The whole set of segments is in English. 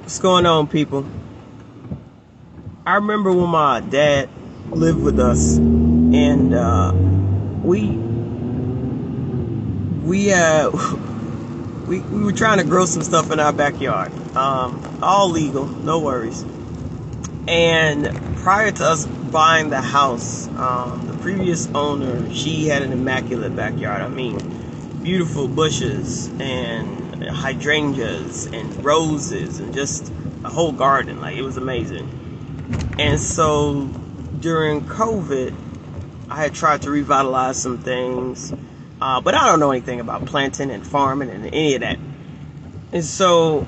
What's going on, people? I remember when my dad lived with us, and we were trying to grow some stuff in our backyard. All legal, no worries. And prior to us buying the house, the previous owner, she had an immaculate backyard. I mean, beautiful bushes and hydrangeas and roses and just a whole garden. Like, it was amazing. And so during COVID, I had tried to revitalize some things, but I don't know anything about planting and farming and any of that. And so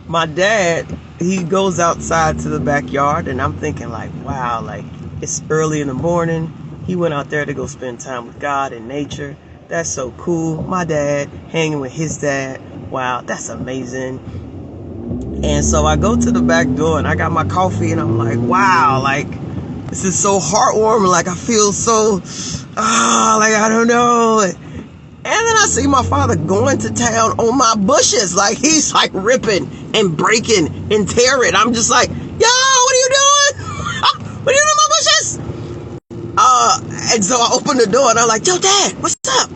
my dad, he goes outside to the backyard, and I'm thinking like, wow, like, it's early in the morning. He went out there to go spend time with God and nature. That's so cool. My dad hanging with his dad. Wow, that's amazing. And so I go to the back door and I got my coffee and I'm like, wow, like, this is so heartwarming. Like, I feel so, like, I don't know. And then I see my father going to town on my bushes. Like, he's like ripping and breaking and tearing. I'm just like, yo, what are you doing? What are you doing on my bushes? And so I opened the door and I'm like, yo, Dad, what's up?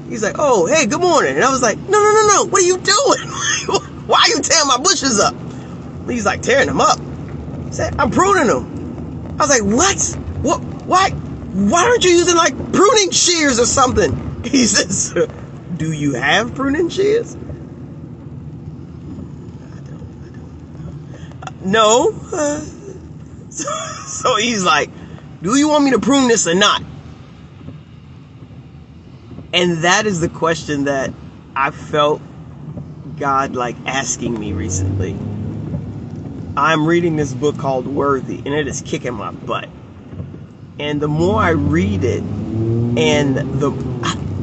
He's like, oh, hey, good morning. And I was like, no, what are you doing? Why are you tearing my bushes up? He's like, tearing them up. He said, I'm pruning them. I was like, what? Why aren't you using like pruning shears or something? He says, do you have pruning shears? I don't. No. So he's like, do you want me to prune this or not? And that is the question that I felt God like asking me recently. I'm reading this book called Worthy, and it is kicking my butt. And the more I read it, and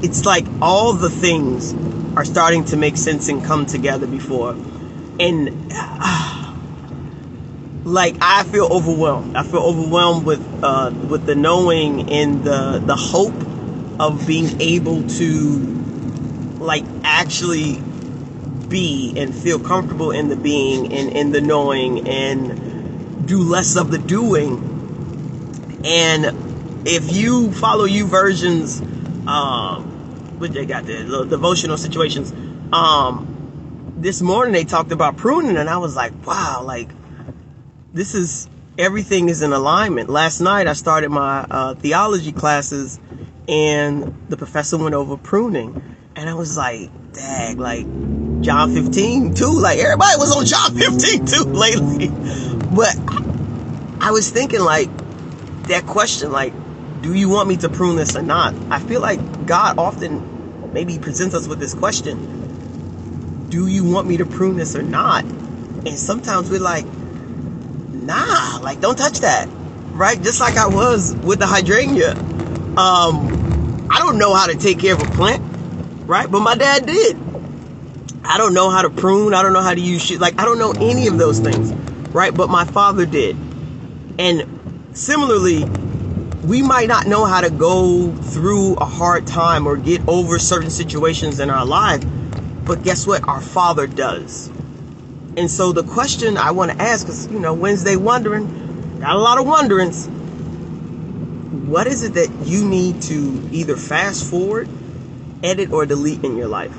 it's like all the things are starting to make sense and come together before. And like, I feel overwhelmed. I feel overwhelmed with the knowing and the hope of being able to like actually be and feel comfortable in the being and in the knowing and do less of the doing. And if you follow YouVersion's what they got there, the devotional situations, this morning they talked about pruning, and I was like, wow, like, this is, everything is in alignment. Last night I started my theology classes, and the professor went over pruning, and I was like, dang, like John 15 too. Like, everybody was on John 15 too lately. But I was thinking, like, that question, like, do you want me to prune this or not? I feel like God often maybe presents us with this question. Do you want me to prune this or not? And sometimes we're like, nah, like, don't touch that. Right? Just like I was with the hydrangea. I don't know how to take care of a plant, right? But my dad did. I don't know how to prune. I don't know how to use shit. Like, I don't know any of those things, right? But my father did. And similarly, we might not know how to go through a hard time or get over certain situations in our life, but guess what? Our Father does. And so the question I want to ask is, Wednesday wondering, got a lot of wonderings. What is it that you need to either fast forward, edit, or delete in your life?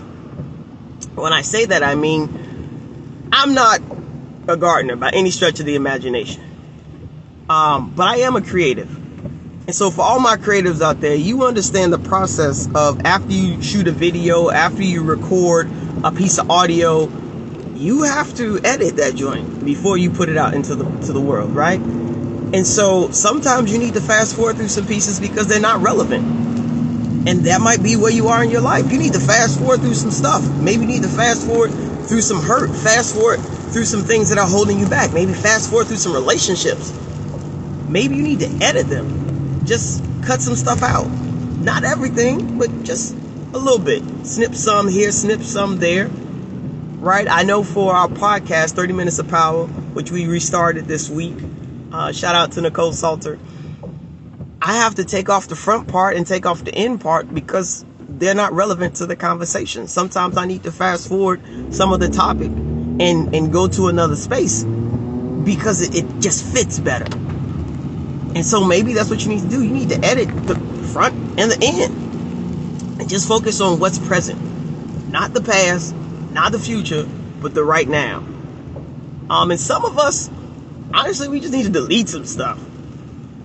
When I say that, I mean, I'm not a gardener by any stretch of the imagination. But I am a creative. And so for all my creatives out there, you understand the process of, after you shoot a video, after you record a piece of audio, you have to edit that joint before you put it out into the world, right? And so sometimes you need to fast forward through some pieces because they're not relevant. And that might be where you are in your life. You need to fast forward through some stuff. Maybe you need to fast forward through some hurt. Fast forward through some things that are holding you back. Maybe fast forward through some relationships. Maybe you need to edit them. Just cut some stuff out. Not everything, but just a little bit. Snip some here, snip some there. Right? I know for our podcast, 30 Minutes of Power, which we restarted this week, shout out to Nicole Salter, I have to take off the front part and take off the end part because they're not relevant to the conversation. Sometimes I need to fast forward some of the topic and go to another space because it just fits better. And so maybe that's what you need to do. You need to edit the front and the end and just focus on what's present, not the past, not the future, but the right now. And some of us, honestly, we just need to delete some stuff.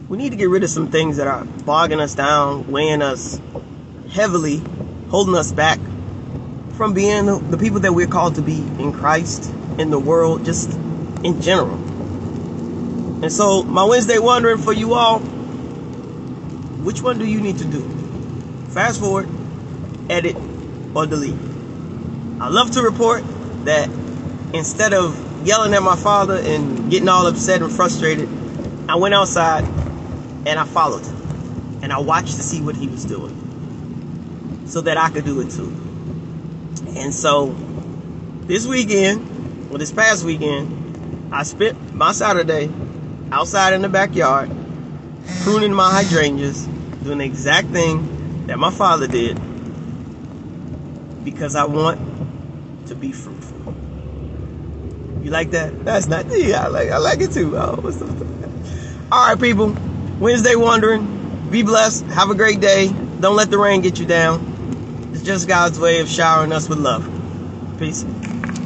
We need to get rid of some things that are bogging us down, weighing us heavily, holding us back from being the people that we're called to be in Christ, in the world, just in general. And so my Wednesday wondering for you all, which one do you need to do? Fast forward, edit, or delete? I love to report that instead of yelling at my father and getting all upset and frustrated, I went outside and I followed him. And I watched to see what he was doing so that I could do it too. And so this past weekend, I spent my Saturday outside in the backyard, pruning my hydrangeas, doing the exact thing that my father did, because I want to be fruitful. You like that? That's not, yeah, I like it too. Oh, what's the... All right, people. Wednesday wondering. Be blessed. Have a great day. Don't let the rain get you down. It's just God's way of showering us with love. Peace.